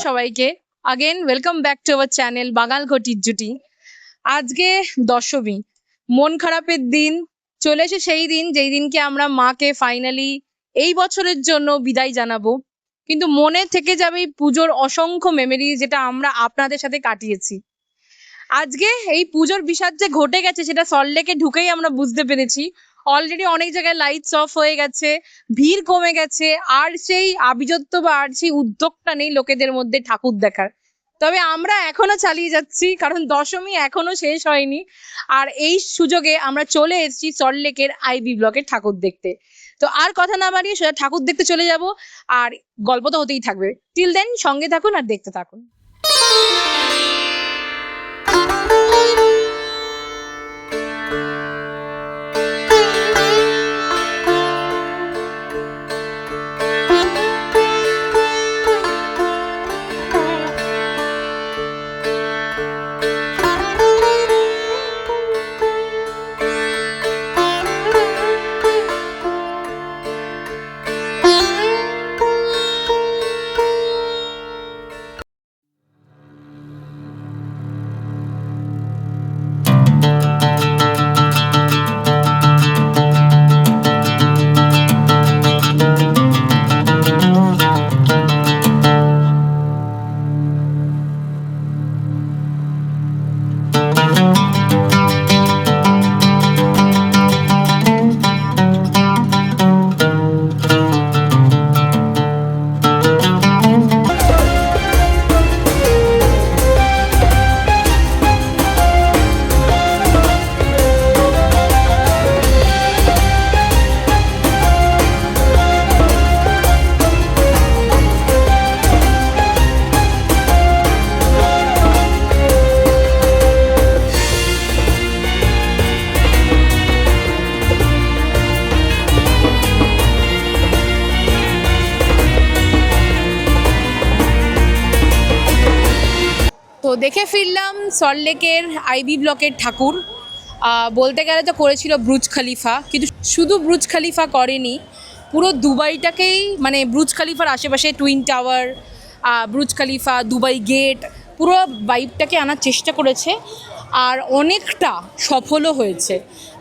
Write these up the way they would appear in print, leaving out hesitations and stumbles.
সবাইকে again welcome back to our channel Bangal Ghatir जुटी। আজকে দশমী, মন খারাপের দিন চলে এসে সেই দিন যেই দিনকে আমরা মাকে ফাইনালি এই বছরের জন্য বিদায় জানাবো, কিন্তু মনে থেকে যাবে এই পুজোর অসংখ্য মেমোরি যেটা আমরা আপনাদের সাথে কাটিয়েছি। আজকে এই পুজোর বিষাদ যে ঘটে গেছে সেটা সল্টলেকে ঢুকেই আমরা বুঝতে পেরেছি। অলরেডি অনেক জায়গায় লাইটস অফ হয়ে গেছে, ভিড় কমে গেছে, আর সেই আভিজাত্য বা আর সেই উদ্যোগটা নেই লোকেদের মধ্যে ঠাকুর দেখার। তবে আমরা এখনো চালিয়ে যাচ্ছি, কারণ দশমী এখনো শেষ হয়নি। আর এই সুযোগে আমরা চলে এসেছি সল্টলেকের আইবি ব্লকের ঠাকুর দেখতে। তো আর কথা না বাড়িয়ে সেটা ঠাকুর দেখতে চলে যাব, আর গল্প তো হতেই থাকবে। টিল দেন সঙ্গে থাকুন আর দেখতে থাকুন। তো দেখে ফিরলাম সল্টলেকের আইবি ব্লকের ঠাকুর। বলতে গেলে তো করেছিল বুর্জ খলিফা, কিন্তু শুধু বুর্জ খলিফা করেনি, পুরো দুবাইটাকেই, মানে বুর্জ খলিফার আশেপাশে twin tower, Burj Khalifa, Dubai gate, পুরো ভাইবটাকে আনার চেষ্টা করেছে। আর অনেকটা সফলও হয়েছে।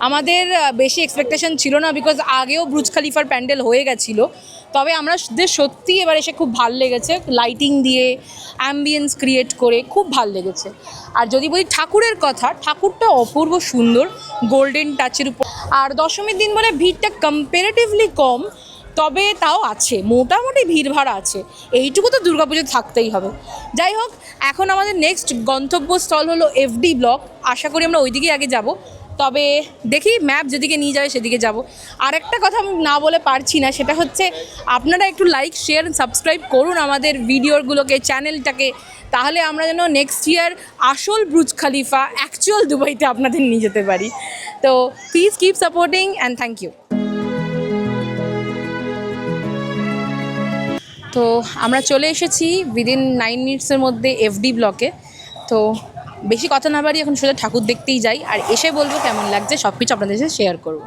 আমাদের বেশি এক্সপেকটেশন ছিল না, বিকজ আগেও বুর্জ খলিফার প্যান্ডেল হয়ে গেছিলো। তবে আমাদের সত্যি এবার এসে খুব ভাল লেগেছে, লাইটিং দিয়ে অ্যাম্বিয়েন্স ক্রিয়েট করে খুব ভাল লেগেছে। আর যদি বলি ঠাকুরের কথা, ঠাকুরটা অপূর্ব সুন্দর, গোল্ডেন টাচের উপর। আর দশমীর দিন বলে ভিড়টা কম্পারেটিভলি কম, তবে তাও আছে, মোটামুটি ভিড়ভাড় আছে। এইটুকু তো দুর্গাপুজো থাকতেই হবে। যাই হোক, এখন আমাদের নেক্সট গন্তব্যস্থল হলো এফডি ব্লক। আশা করি আমরা ওইদিকেই আগে যাব, তবে দেখি ম্যাপ যেদিকে নিয়ে যাবে সেদিকে যাব। আর একটা কথা আমি না বলে পারছি না, সেটা হচ্ছে আপনারা একটু লাইক, শেয়ার, সাবস্ক্রাইব করুন আমাদের ভিডিওগুলোকে, চ্যানেলটাকে। তাহলে আমরা যেন নেক্সট ইয়ার আসল বুর্জ খলিফা অ্যাকচুয়াল দুবাইতে আপনাদের নিয়ে যেতে পারি। তো please keep supporting and thank you. তো আমরা চলে এসেছি উইদিন 9 মিনিটসের মধ্যে এফডি ব্লকে। তো বেশি কথা না বাড়ি এখন সোজা ঠাকুর দেখতেই যাই, আর এসে বলবো কেমন লাগছে, সব কিছু আপনাদের সাথে শেয়ার করবো।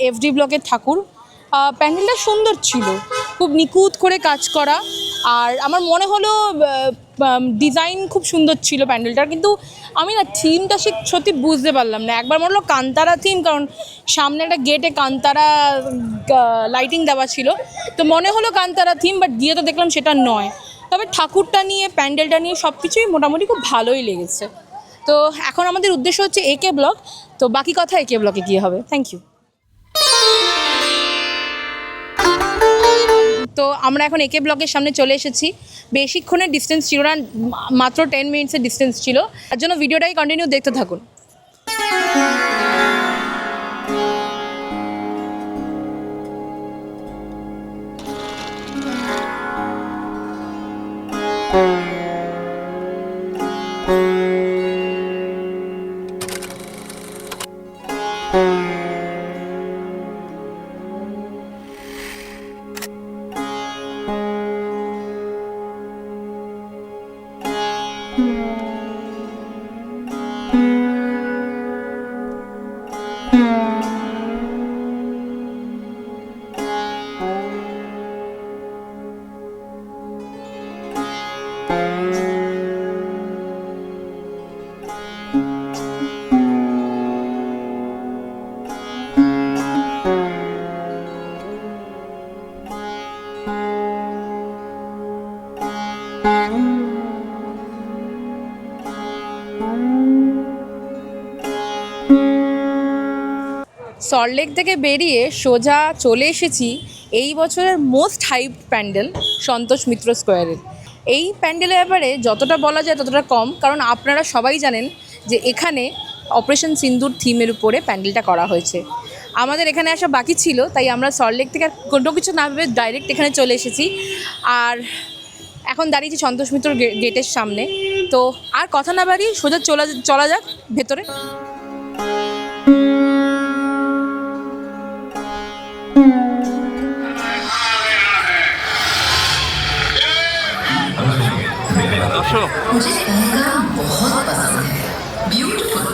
এফডি ব্লকের ঠাকুর। প্যান্ডেলটা সুন্দর ছিল, খুব নিখুঁত করে কাজ করা। আর আমার মনে হলো ডিজাইন খুব সুন্দর ছিল প্যান্ডেলটার, কিন্তু আমি না থিমটা সত্যি বুঝতে পারলাম না। একবার মনে হলো কান্তারা থিম, কারণ সামনে একটা গেটে কান্তারা লাইটিং দেওয়া ছিল, তো মনে হলো কান্তারা থিম, বাট গিয়ে তো দেখলাম সেটা নয়। তবে ঠাকুরটা নিয়ে, প্যান্ডেলটা নিয়ে সব কিছুই মোটামুটি খুব ভালোই লেগেছে। তো এখন আমাদের উদ্দেশ্য হচ্ছে একে ব্লক, তো বাকি কথা একে ব্লকে গিয়ে হবে। Thank you. তো আমরা এখন একে ব্লকের সামনে চলে এসেছি। বেশিক্ষণের ডিস্টেন্স ছিল না, মাত্র 10 মিনিটসের ডিস্টেন্স ছিল, তার জন্য ভিডিওটাই কন্টিনিউ দেখতে থাকুন। সল্টলেক থেকে বেরিয়ে সোজা চলে এসেছি এই বছরের মোস্ট হাইপ প্যান্ডেল সন্তোষ মিত্র স্কোয়ারের। এই প্যান্ডেলের ব্যাপারে যতটা বলা যায় ততটা কম, কারণ আপনারা সবাই জানেন যে এখানে অপারেশন সিন্দুর থিমের উপরে প্যান্ডেলটা করা হয়েছে। আমাদের এখানে আসা বাকি ছিল, তাই আমরা সল্টলেক থেকে কোনো কিছু না ভেবে ডাইরেক্ট এখানে চলে এসেছি। আর এখন দাঁড়িয়েছি সন্তোষ মিত্র গেটের সামনে। তো আর কথা না বাড়িয়ে সোজা চলা যাক ভেতরে। मुझे पहलगाम बहुत पसंद है, ब्यूटीफुल।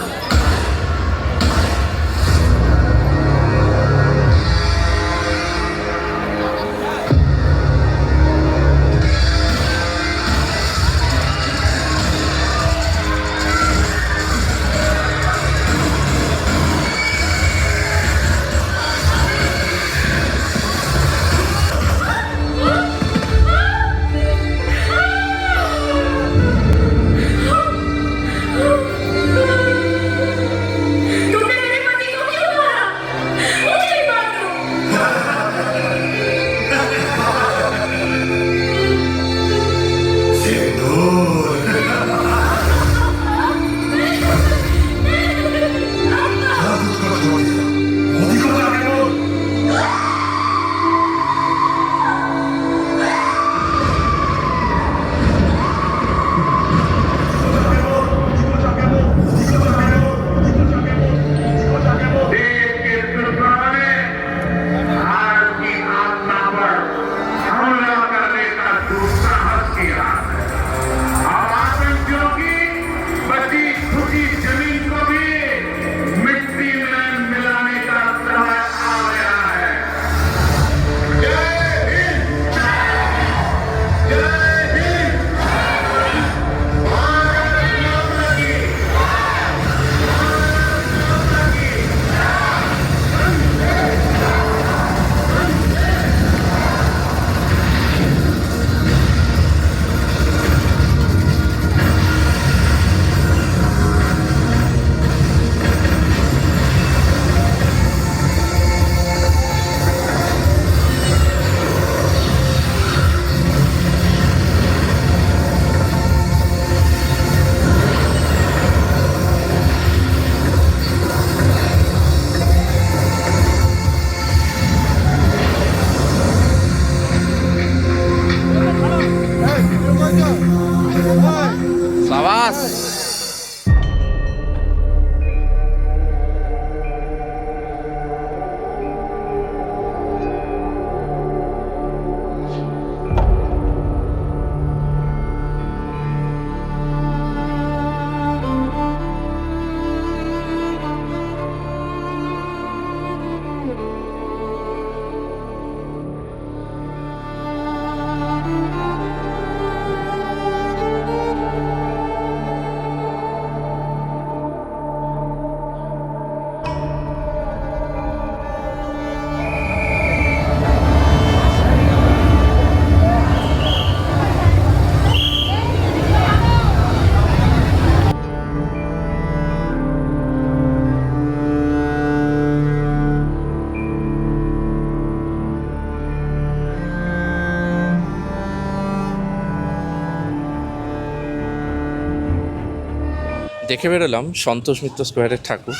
দেখে বেরোলাম সন্তোষ মিত্র স্কোয়ারের ঠাকুর।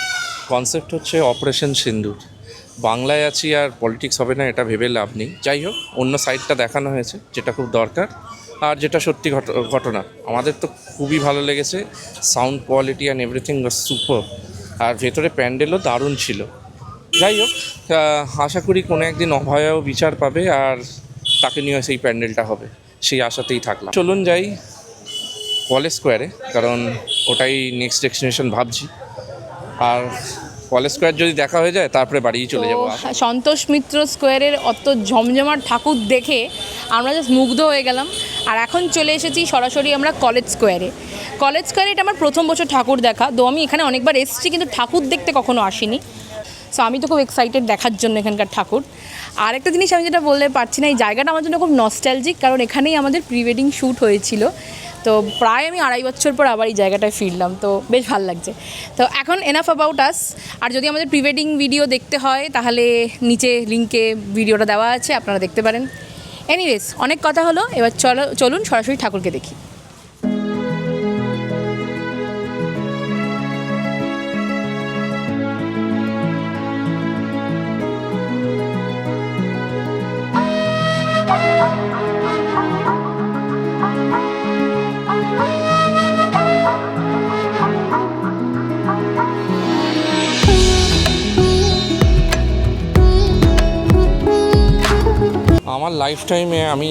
কনসেপ্ট হচ্ছে অপারেশন সিন্দুর। বাংলায় আছি আর পলিটিক্স হবে না এটা ভেবে লাভ নেই। যাই হোক, অন্য সাইডটা দেখানো হয়েছে যেটা খুব দরকার আর যেটা সত্যি ঘটনা। আমাদের তো খুবই ভালো লেগেছে, sound quality and everything was super. আর ভেতরে প্যান্ডেলও দারুণ ছিল। যাই হোক, আশা করি কোনো একদিন অভয়াও বিচার পাবে আর তাকে নিয়ে সেই প্যান্ডেলটা হবে, সেই আশাতেই থাকলাম। চলুন যাই কলেজ স্কোয়ারে, কারণ ওটাই নেক্সট ডেস্টিনেশন ভাবছি। আর কলেজ স্কোয়ার যদি দেখা হয়ে যায় তারপরে বাড়িই চলে যাবো। সন্তোষ মিত্র স্কোয়ারের অত জমজমাট ঠাকুর দেখে আমরা জাস্ট মুগ্ধ হয়ে গেলাম। আর এখন চলে এসেছি সরাসরি আমরা কলেজ স্কোয়ারে। কলেজ স্কোয়ারে এটা আমার প্রথম বছর ঠাকুর দেখা, তো আমি এখানে অনেকবার এসেছি কিন্তু ঠাকুর দেখতে কখনো আসিনি। সো আমি তো খুব এক্সাইটেড দেখার জন্য এখানকার ঠাকুর। আর একটা জিনিস আমি যেটা বলতে পারছি না, এই জায়গাটা আমার জন্য খুব নস্টালজিক, কারণ এখানেই আমাদের প্রি ওয়েডিং শ্যুট হয়েছিল। তো প্রায় আমি 2.5 বছর পর আবার এই জায়গাটায় ফিরলাম, তো বেশ ভালো লাগছে। তো এখন এনাফ অ্যাবাউট আস। আর যদি আমাদের প্রি ওয়েডিং ভিডিও দেখতে হয় তাহলে নিচে লিঙ্কে ভিডিওটা দেওয়া আছে, আপনারা দেখতে পারেন। এনিওয়েজ, অনেক কথা হলো, এবার চলুন সরাসরি ঠাকুরকে দেখি। আমার লাইফ টাইমে আমি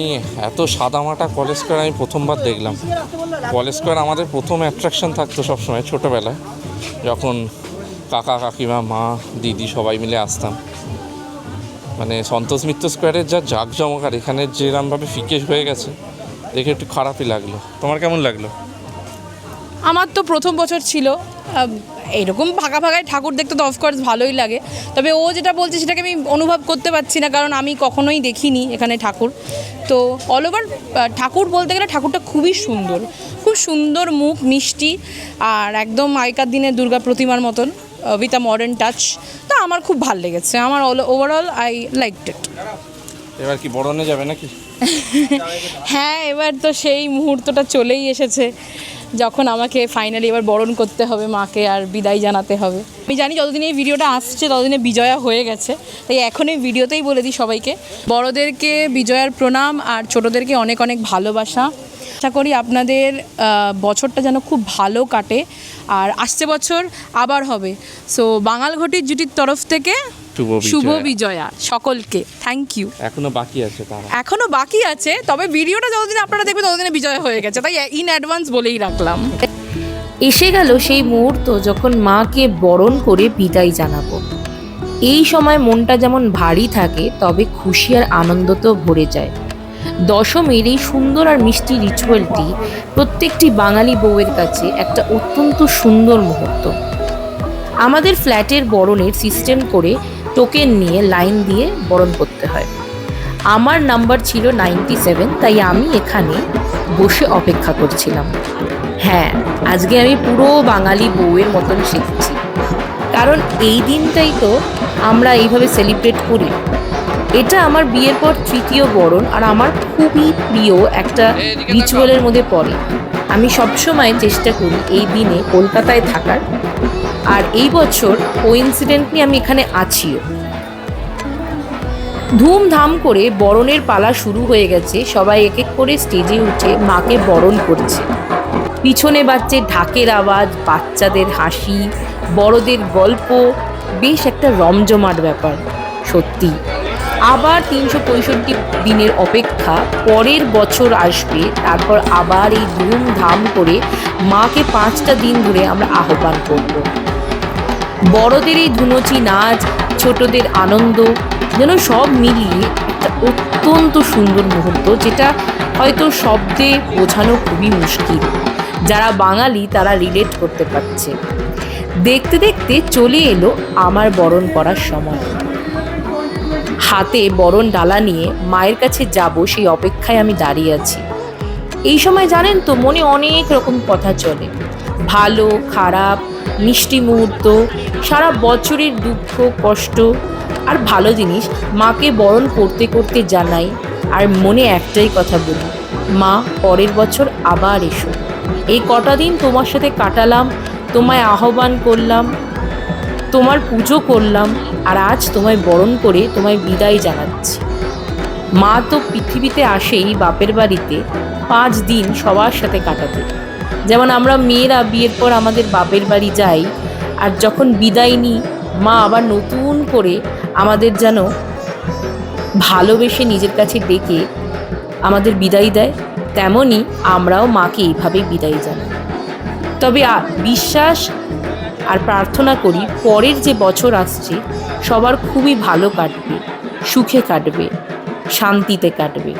এত সাদামাটা কলেজ স্কোয়ার আমি প্রথমবার দেখলাম। কলেজ স্কোয়ার আমাদের প্রথম অ্যাট্রাকশন থাকতো সবসময় ছোটোবেলায়, যখন কাকা কাকিমা মা দিদি সবাই মিলে আসতাম। মানে সন্তোষ মিত্র স্কোয়ারের যা জাঁকজমক আর এখানে যেরকমভাবে ফিকে হয়ে গেছে দেখে একটু খারাপই লাগলো। তোমার কেমন লাগলো? আমার তো প্রথম বছর ছিল, এইরকম ফাঁকা ফাঁকায় ঠাকুর দেখতে তো অফকোর্স ভালোই লাগে। তবে ও যেটা বলছে সেটাকে আমি অনুভব করতে পারছি না, কারণ আমি কখনোই দেখিনি এখানে ঠাকুর। তো অল ওভার ঠাকুর বলতে গেলে ঠাকুরটা খুবই সুন্দর, খুব সুন্দর মুখ, মিষ্টি, আর একদম আগেকার দিনে দুর্গা প্রতিমার মতন উইথ আ মডার্ন টাচ। তো আমার খুব ভালো লেগেছে, আমার ওভারঅল আই লাইকড ইট। এবার কি বরণে যাবে নাকি? হ্যাঁ, এবার তো সেই মুহূর্তটা চলেই এসেছে যখন আমাকে ফাইনালি এবার বরণ করতে হবে মাকে আর বিদায় জানাতে হবে। আমি জানি যতদিন এই ভিডিওটা আসছে ততদিনে বিজয়া হয়ে গেছে, তাই এখন এই ভিডিওতেই বলে দিই সবাইকে, বড়োদেরকে বিজয়ার প্রণাম আর ছোটোদেরকে অনেক অনেক ভালোবাসা। আশা করি আপনাদের বছরটা যেন খুব ভালো কাটে আর আসছে বছর আবার হবে। সো বাঙাল ঘটির জুটির তরফ থেকে শুভ বিজয়া সকলকে। Thank you. এখনো বাকি আছে, তবে ভিডিওটা যতদিন আপনারা দেখবেন ততদিনে বিজয় হয়ে গেছে, তাই ইন অ্যাডভান্স বলেই রাখলাম। এসে গেল সেই মুহূর্ত যখন মাকে বরণ করে বিদায় জানাবো। এই সময় মনটা যেমন ভারী থাকে, তবে খুশি আর আনন্দ তো ভরে যায়। দশমীর এই সুন্দর আর মিষ্টি রিচুয়ালটি প্রত্যেকটি বাঙালি বউয়ের কাছে একটা অত্যন্ত সুন্দর মুহূর্ত। আমাদের ফ্ল্যাটের বরণের সিস্টেম করে টোকেন নিয়ে লাইন দিয়ে বরণ করতে হয়। আমার নাম্বার ছিল 97, তাই আমি এখানে বসে অপেক্ষা করছিলাম। হ্যাঁ, আজকে আমি পুরো বাঙালি বউয়ের মতন শিখছি, কারণ এই দিনটাই তো আমরা এইভাবে সেলিব্রেট করি। এটা আমার বিয়ের পর তৃতীয় বরণ আর আমার খুবই প্রিয় একটা রিচুয়ালের মধ্যে পড়ে। আমি সবসময় চেষ্টা করি এই দিনে কলকাতায় থাকার, আর এই বছর কোইন্সিডেন্টলি আমি এখানে আছিও। ধুমধাম করে বরণের পালা শুরু হয়ে গেছে, সবাই এক এক করে স্টেজে উঠে মাকে বরণ করছে। পিছনে বাজছে ঢাকের আওয়াজ, বাচ্চাদের হাসি, বড়দের গল্প, বেশ একটা রমজমাট ব্যাপার। সত্যি আবার 365 দিনের অপেক্ষা, পরের বছর আসবে, তারপর আবার এই ধুমধাম করে মাকে 5টা দিন ধরে আমরা আহ্বান করব। বড়দের এই ধুনুচি নাচ, ছোটদের আনন্দ, যেন সব মিলিয়ে একটা অত্যন্ত সুন্দর মুহূর্ত, যেটা হয়তো শব্দে বোঝানো খুবই মুশকিল। যারা বাঙালি তারা রিলেট করতে পারছে। দেখতে দেখতে চলে এলো আমার বরণ করার সময়। হাতে বরণ ডালা নিয়ে মায়ের কাছে যাব, সেই অপেক্ষায় আমি দাঁড়িয়ে আছি। এই সময় জানেন তো মনে অনেক রকম কথা চলে, ভালো খারাপ, মিষ্টি মুহূর্ত, সারা বছরের দুঃখ কষ্ট। আর ভালো জিনিস মাকে বরণ করতে করতে জানাই, আর মনে একটাই কথা বলি, মা পরের বছর আবার এসো। এই কটা দিন তোমার সাথে কাটালাম, তোমায় আহ্বান করলাম, তোমার পুজো করলাম, আর আজ তোমায় বরণ করে তোমায় বিদায় জানাচ্ছি। মা তো পৃথিবীতে আসেই বাপের বাড়িতে 5 দিন সবার সাথে কাটাতে। যেমন আমরা মেয়েরা বিয়ের পর আমাদের বাপের বাড়ি যাই, আর যখন বিদায় নিই মা আবার নতুন করে আমাদের যেন ভালোবেসে নিজের কাছে ডেকে আমাদের বিদায় দেয়, তেমনই আমরাও মাকে এইভাবেই বিদায় জানাই। তবে বিশ্বাস আর প্রার্থনা করি পরের যে বছর আসছে সবার খুবই ভালো কাটবে, সুখে কাটবে, শান্তিতে কাটবে।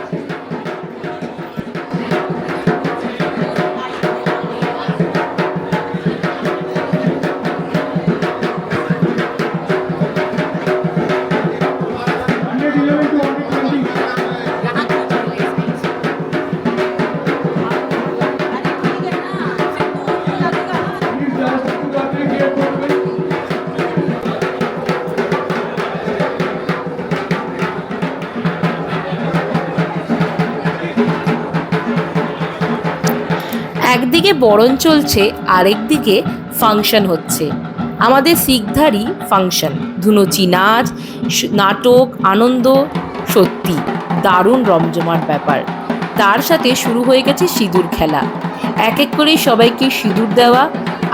একদিকে বরণ চলছে, আরেকদিকে ফাংশন হচ্ছে। আমাদের শিখধারী ফাংশন, ধুনুচি নাচ, নাটক, আনন্দ, সত্যি দারুণ রমজমাট ব্যাপার। তার সাথে শুরু হয়ে গেছে সিঁদুর খেলা, এক এক করে সবাইকে সিঁদুর দেওয়া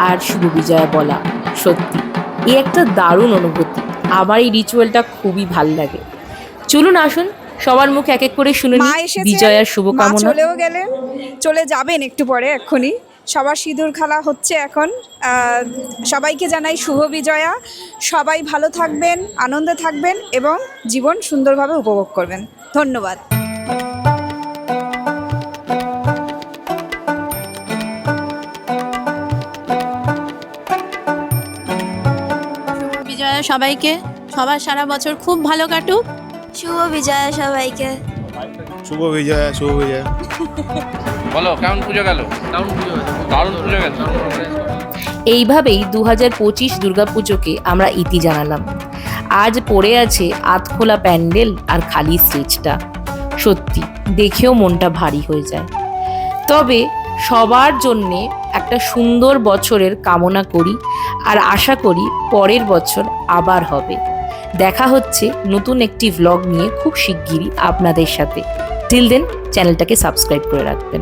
আর শুভ বিজয়া বলা। সত্যি এই একটা দারুণ অনুভূতি। আমার এই রিচুয়ালটা খুবই ভাল লাগে। চলুন আসুন সবার মুখে এক এক করে শুনে মা নিই এসেছেন, বিজয়ার মা শুভকামনা। চলেও গেলেন, চলে যাবেন একটু পরে, এক্ষুনি সবার সিঁদুর খেলা হচ্ছে এখন। সবাইকে জানাই শুভ বিজয়া। সবাই ভালো থাকবেন, আনন্দে থাকবেন এবং জীবন সুন্দরভাবে উপভোগ করবেন। ধন্যবাদ। বিজয়া সবাইকে, সবার সারা বছর খুব ভালো কাটুক। শুভ বিজয়া সবাইকে। শুভ বিজয়া, শুভ বিজয়া। বলো কেমন পুজো গেল? দারুণ পুজো গেল। এইভাবেই 2025 দুর্গাপুজোকে আমরা ইতি জানালাম। আজ পড়ে আছে আধখোলা প্যান্ডেল আর খালি স্টেজটা। সত্যি দেখেও মনটা ভারী হয়ে যায়। তবে সবার জন্যে একটা সুন্দর বছরের কামনা করি, আর আশা করি পরের বছর আবার হবে। দেখা হচ্ছে নতুন একটি ভ্লগ নিয়ে খুব শিগগিরই আপনাদের সাথে। টিল দেন চ্যানেলটাকে সাবস্ক্রাইব করে রাখবেন।